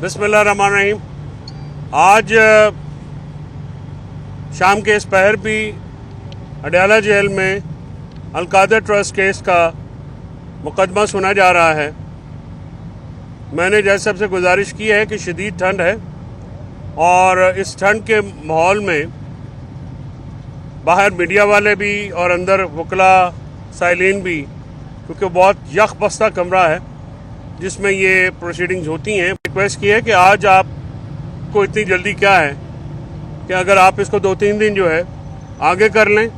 बिस्मिल्लाहिर्रहमानिर्रहीम। आज शाम के इस पहर भी अडयाला जेल में अलकादर ट्रस्ट केस का मुकदमा सुना जा रहा है। मैंने जज साहब से गुजारिश की है कि शदीद ठंड है और इस ठंड के माहौल में बाहर मीडिया वाले भी और अंदर वकला साइलिन भी, क्योंकि बहुत यख बस्ता कमरा है जिसमें ये प्रोसीडिंग्स होती हैं। रिक्वेस्ट की है कि आज आपको इतनी जल्दी क्या है कि अगर आप इसको 2-3 दिन जो है आगे कर लें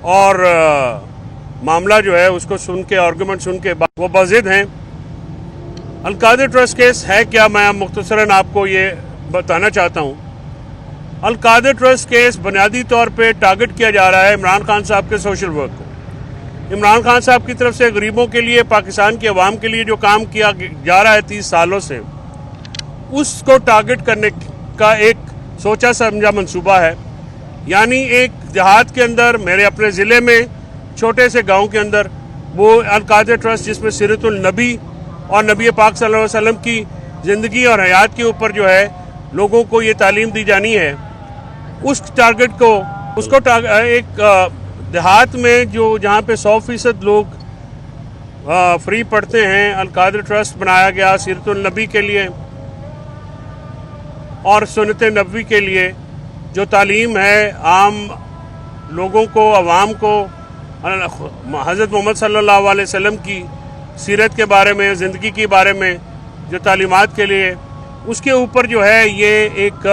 और मामला जो है उसको सुन के, आर्गूमेंट सुन के वो बाजिद हैं। अलकादर ट्रस्ट केस है क्या, मैं मुख्तसरन आपको ये बताना चाहता हूँ। अलकादर ट्रस्ट केस बुनियादी तौर पे टारगेट किया जा रहा है इमरान खान साहब के सोशल वर्क को। इमरान खान साहब की तरफ से गरीबों के लिए, पाकिस्तान के अवाम के लिए जो काम किया जा रहा है 30 सालों से, उसको टारगेट करने का एक सोचा समझा मंसूबा है। यानी एक देहात के अंदर, मेरे अपने ज़िले में छोटे से गांव के अंदर, वो अलकादर ट्रस्ट जिसमें सीरतुल नबी और नबी पाक सल्लल्लाहु अलैहि वसल्लम की ज़िंदगी और हयात के ऊपर जो है लोगों को ये तालीम दी जानी है, उस टारगेट को उसको एक देहात में जो जहाँ पे 100% लोग फ्री पढ़ते हैं, अलकादर ट्रस्ट बनाया गया सीरतुल नबी के लिए और सुन्नत नबवी के लिए। जो तालीम है आम लोगों को, अवाम को हज़रत मोहम्मद सल्लल्लाहु अलैहि वसल्लम की सीरत के बारे में, ज़िंदगी के बारे में जो तालीमात के लिए, उसके ऊपर जो है ये एक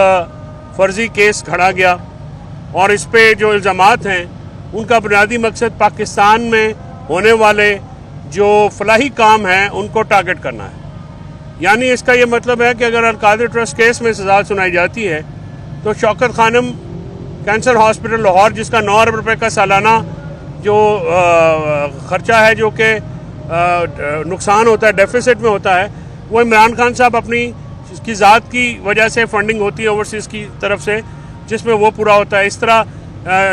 फर्जी केस खड़ा गया। और इस पे जो इल्ज़ामात हैं उनका बुनियादी मकसद पाकिस्तान में होने वाले जो फलाही काम हैं उनको टारगेट करना है। यानी इसका ये मतलब है कि अगर अलकादर ट्रस्ट केस में सज़ा सुनाई जाती है तो शौकत खानम कैंसर हॉस्पिटल लाहौर, जिसका 9 अरब रुपए का सालाना जो ख़र्चा है, जो कि नुकसान होता है, डेफिसिट में होता है, वो इमरान खान साहब अपनी की ज़ात की वजह से फंडिंग होती है ओवरसीज़ की तरफ से, जिसमें वो पूरा होता है। इस तरह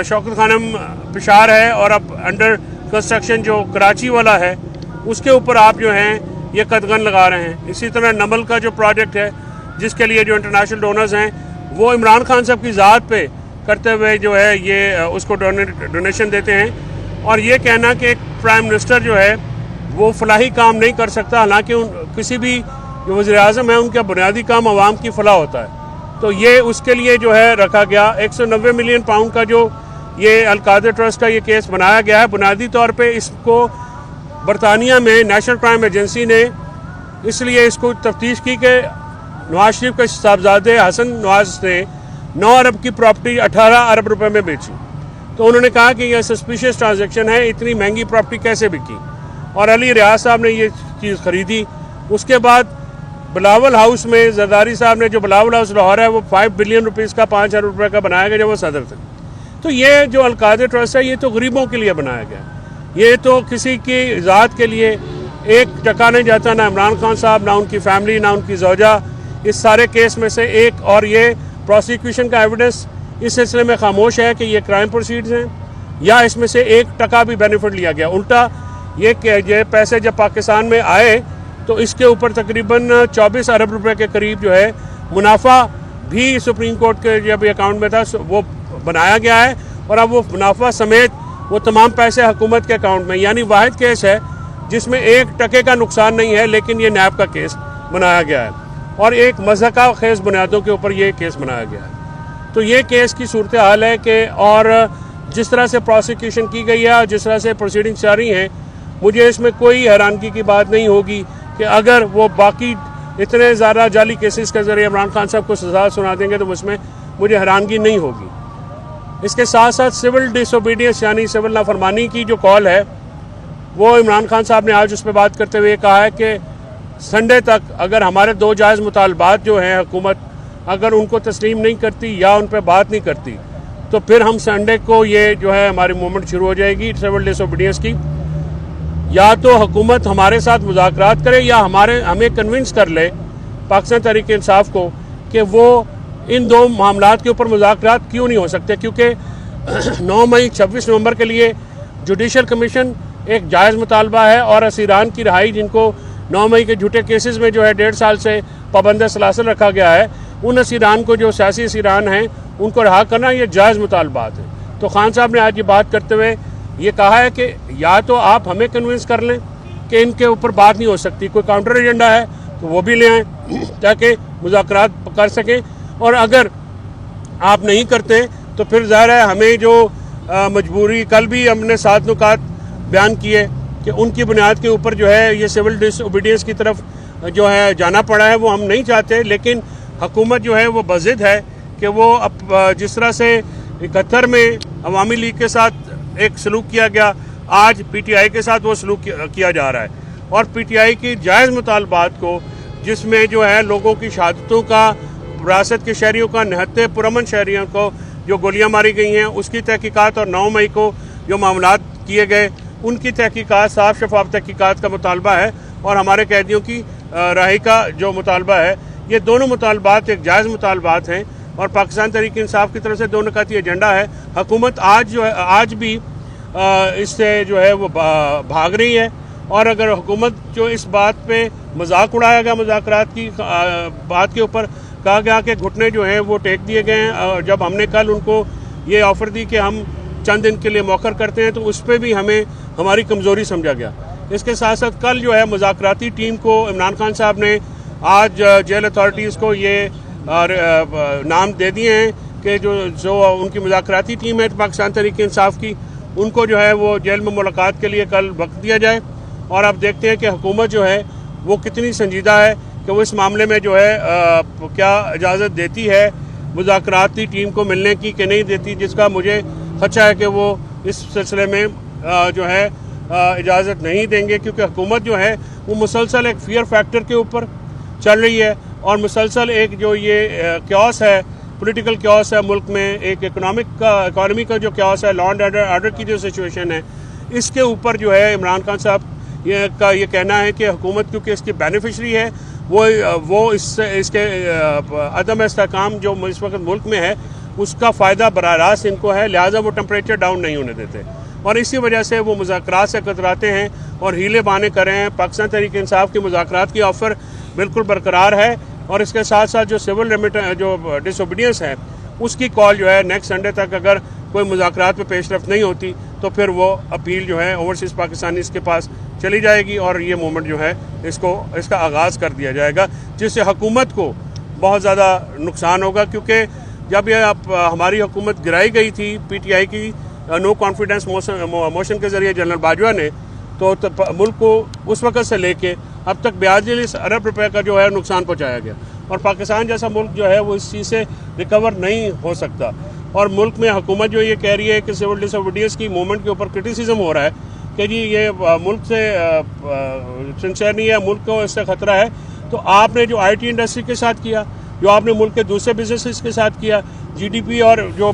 शौकत खानम पेशार है और अब अंडर कंस्ट्रक्शन जो कराची वाला है उसके ऊपर आप जो हैं ये कदगन लगा रहे हैं। इसी तरह नमल का जो प्रोजेक्ट है जिसके लिए जो इंटरनेशनल डोनर्स हैं वो इमरान खान साहब की ज़ात पे करते हुए जो है ये उसको डोनेशन देते हैं। और ये कहना कि एक प्राइम मिनिस्टर जो है वो फलाही काम नहीं कर सकता, हालांकि किसी भी जो वज़ीर आज़म है उनका बुनियादी काम अवाम की फलाह होता है, तो ये उसके लिए जो है रखा गया। 190 मिलियन पाउंड का जो ये अलकादर ट्रस्ट का ये केस बनाया गया है, बुनियादी तौर पे इसको बरतानिया में नेशनल क्राइम एजेंसी ने इसलिए इसको तफ्तीश की कि नवाज शरीफ के साहबजादे हसन नवाज ने 9 अरब की प्रॉपर्टी 18 अरब रुपए में बेची। तो उन्होंने कहा कि यह सस्पिशियस ट्रांजैक्शन है, इतनी महंगी प्रॉपर्टी कैसे बिकी, और अली रियाज साहब ने ये चीज़ खरीदी। उसके बाद बिलावल हाउस में जरदारी साहब ने, जो बिलावल हाउस लाहौर है, वो 5 बिलियन रुपीज़ का, 5 अरब रुपये का बनाया गया जब वो सदर थे। तो ये जो अलकादर ट्रस्ट है ये तो गरीबों के लिए बनाया गया, ये तो किसी की ज़ात के लिए एक टका नहीं जाता, ना इमरान खान साहब, ना उनकी फैमिली, ना उनकी ज़ौजा इस सारे केस में से एक। और ये प्रोसिक्यूशन का एविडेंस इस सिलसिले में खामोश है कि ये क्राइम प्रोसीड्स हैं या इसमें से 1 टका भी बेनिफिट लिया गया। उल्टा ये पैसे जब पाकिस्तान में आए तो इसके ऊपर तकरीबन 24 अरब रुपए के करीब जो है मुनाफा भी सुप्रीम कोर्ट के जब अकाउंट में था वो बनाया गया है, और अब वो मुनाफा समेत वो तमाम पैसे हुकूमत के अकाउंट में। यानी वाहिद केस है जिसमें 1 टके का नुकसान नहीं है, लेकिन ये नैब का केस बनाया गया है और एक मज़हका खेज बुनियादों के ऊपर ये केस बनाया गया है। तो ये केस की सूरत हाल है कि, और जिस तरह से प्रोसिक्यूशन की गई है और जिस तरह से प्रोसीडिंग्स जारी हैं, मुझे इसमें कोई हैरानगी की बात नहीं होगी कि अगर वो बाकी इतने ज़्यादा जाली केसेस के ज़रिए इमरान खान साहब को सज़ा सुना देंगे तो उसमें मुझे हैरानगी नहीं होगी। इसके साथ साथ सिविल डिसोबीडियंस यानी सिविल नाफरमानी की जो कॉल है वो इमरान खान साहब ने आज उस पर बात करते हुए कहा है कि संडे तक अगर हमारे 2 जायज़ मुतालबात जो हैं हुकूमत अगर उनको तस्लीम नहीं करती या उन पर बात नहीं करती तो फिर हम संडे को ये जो है हमारी मूवमेंट शुरू हो जाएगी सिविल डिसोबीडियंस की। या तो हुकूमत हमारे साथ मुज़ाकरात करे या हमें कन्विंस कर ले पाकिस्तान तहरीक इंसाफ को कि वो इन 2 मामलात के ऊपर मुज़ाकरात क्यों नहीं हो सकते, क्योंकि 9 मई 26 नवंबर के लिए जुडिशल कमीशन एक जायज़ मुतालबा है और असीरान की रिहाई जिनको 9 मई के झूठे केसेस में जो है 1.5 साल से पाबंद सलासल रखा गया है, उन असीरान को, जो सियासी असीरान हैं, उनको रहा करना ये जायज़ मुतालबात है। तो खान साहब ने आज ये बात करते हुए ये कहा है कि या तो आप हमें कन्विंस कर लें कि इनके ऊपर बात नहीं हो सकती, कोई काउंटर एजेंडा है तो वो भी ले आएँ ताकि मुज़ाकरात कर सकें, और अगर आप नहीं करते तो फिर ज़ाहिर है हमें जो मजबूरी, कल भी हमने 7 नुकात बयान किए कि उनकी बुनियाद के ऊपर जो है ये सिविल डिसओबीडियंस की तरफ जो है जाना पड़ा है, वो हम नहीं चाहते। लेकिन हुकूमत जो है वो बज़िद है कि वो अब जिस तरह से 71 में अवामी लीग के साथ एक सलूक किया गया, आज PTI के साथ वो सलूक किया जा रहा है। और PTI की जायज़ मुतालबात को, जिसमें जो है लोगों की शहादतों का, विरासत के शहरियों का, 79 पुरअमन शहरियों को जो गोलियां मारी गई हैं उसकी तहकीकात, और 9 मई को जो मामलात किए गए उनकी तहकीकात, साफ शफाफ तहकीकात का मुतालबा है, और हमारे कैदियों की रहाई का जो मुतालबा है। ये दोनों मुतालबात एक जायज़ मुतालबात हैं, और पाकिस्तान तहरीक इंसाफ की तरफ से 2 नुकाती एजेंडा है। हुकूमत आज भी इससे जो है वो भाग रही है, और अगर हुकूमत जो इस बात पे मजाक उड़ाया गया, मुज़ाकरात की बात के ऊपर कहा गया कि घुटने जो हैं वो टेक दिए गए हैं, और जब हमने कल उनको ये ऑफ़र दी कि हम चंद दिन के लिए मौखर करते हैं, तो उस पर भी हमें हमारी कमज़ोरी समझा गया। इसके साथ साथ कल जो है मुज़ाकराती टीम को इमरान खान साहब ने आज जेल अथॉरिटीज़ को ये नाम दे दिए हैं कि जो उनकी मुज़ाकराती टीम है पाकिस्तान तहरीक इंसाफ की, उनको जो है वो जेल में मुलाकात के लिए कल वक्त दिया जाए। और अब देखते हैं कि हुकूमत जो है वो कितनी संजीदा है कि वो इस मामले में जो है क्या इजाज़त देती है मुज़ाकराती टीम को मिलने की कि नहीं देती, जिसका मुझे खदशा है कि वो इस सिलसिले में जो है इजाज़त नहीं देंगे, क्योंकि हुकूमत जो है वो मुसलसल एक फियर फैक्टर के ऊपर चल रही है, और मुसलसल एक जो ये क्यास है, पॉलिटिकल क्यास है मुल्क में, एक इकॉनमी का जो क्यास है, लॉ एंड ऑर्डर की जो सिचुएशन है, इसके ऊपर जो है इमरान खान साहब ये कहना है कि हुकूमत क्योंकि इसकी बेनिफिशरी है, वो इसके अदम इस्तेहकाम जो इस वक्त मुल्क में है उसका फ़ायदा बराह रास्त इनको है, लिहाजा वो टेम्परेचर डाउन नहीं होने देते, और इसी वजह से वो मुज़ाकरात से कतराते हैं और हीले बहाने कर रहे हैं। पाकिस्तान तहरीक इंसाफ की मुज़ाकरात की ऑफ़र बिल्कुल बरकरार है, और इसके साथ साथ जो सिविल जो डिसओबीडियंस है उसकी कॉल जो है नेक्स्ट संडे तक अगर कोई मुज़ाकरात में पेशरफ नहीं होती तो फिर वो अपील जो है ओवरसीज़ पाकिस्तानीज़ के पास चली जाएगी, और ये मूवमेंट जो है इसका आगाज़ कर दिया जाएगा, जिससे हुकूमत को बहुत ज़्यादा नुकसान होगा। क्योंकि जब ये हमारी हुकूमत गिराई गई थी PTI की नो कॉन्फिडेंस मोशन के ज़रिए जनरल बाजवा ने, तो मुल्क को उस वक़्त से लेके अब तक 42 अरब रुपए का जो है नुकसान पहुँचाया गया, और पाकिस्तान जैसा मुल्क जो है वो इस चीज़ से रिकवर नहीं हो सकता। और मुल्क में हुकूमत जो ये कह रही है कि सिविल डिसओबीडियंस की मूवमेंट के ऊपर क्रिटिसिज्म हो रहा है कि जी ये मुल्क से सिंसियर नहीं है, मुल्क को इससे ख़तरा है, तो आपने जो IT इंडस्ट्री के साथ किया, जो आपने मुल्क के दूसरे बिजनेसेस के साथ किया, GDP और जो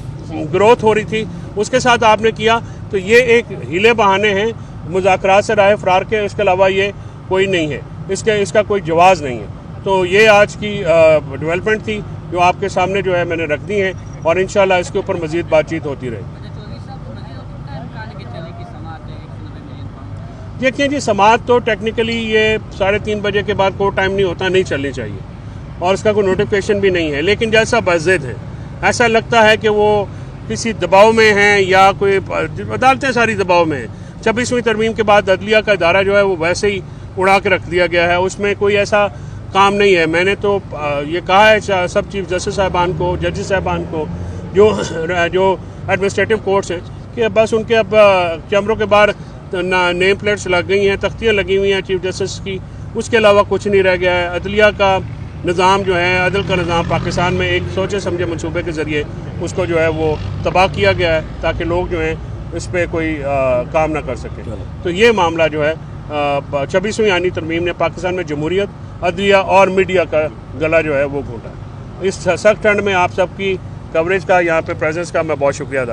ग्रोथ हो रही थी उसके साथ आपने किया, तो ये एक हीले बहाने हैं मुज़ाकरात से राह फरार के, इसके अलावा ये कोई नहीं है, इसका कोई जवाज़ नहीं है। तो ये आज की डेवलपमेंट थी जो आपके सामने जो है मैंने रख दी है, और इंशाल्लाह इसके ऊपर मज़ीद बातचीत होती रहे। देखिए जी, समाअत तो टेक्निकली ये 3:30 बजे के बाद कोई टाइम नहीं होता, नहीं चलनी चाहिए, और उसका कोई नोटिफिकेशन भी नहीं है। लेकिन जैसा बज़िद है, ऐसा लगता है कि वो किसी दबाव में हैं, या कोई अदालतें सारी दबाव में हैं। 26वीं तरमीम के बाद अदलिया का इदारा जो है वो वैसे ही उड़ा के रख दिया गया है, उसमें कोई ऐसा काम नहीं है। मैंने तो ये कहा है सब चीफ जस्टिस साहबान को, जजेस साहबान को, जो एडमिनिस्ट्रेटिव कोर्ट्स हैं, कि बस उनके अब कैमरों के बाहर नेम प्लेट्स लग गई हैं, तख्तियाँ लगी हुई हैं चीफ जस्टिस की, उसके अलावा कुछ नहीं रह गया है। अदलिया का निज़ाम जो है, अदल का निज़ाम पाकिस्तान में एक सोचे समझे मनसूबे के ज़रिए उसको जो है वो तबाह किया गया है, ताकि लोग जो हैं इस पर कोई काम ना कर सके। तो ये मामला जो है 26वीं आईनी तरमीम ने पाकिस्तान में जमहूरियत, अदलिया और मीडिया का गला जो है वो घोटा। इस सख्त ठंड में आप सबकी कवरेज का, यहाँ पे प्रेजेंस का मैं बहुत शुक्रिया अदा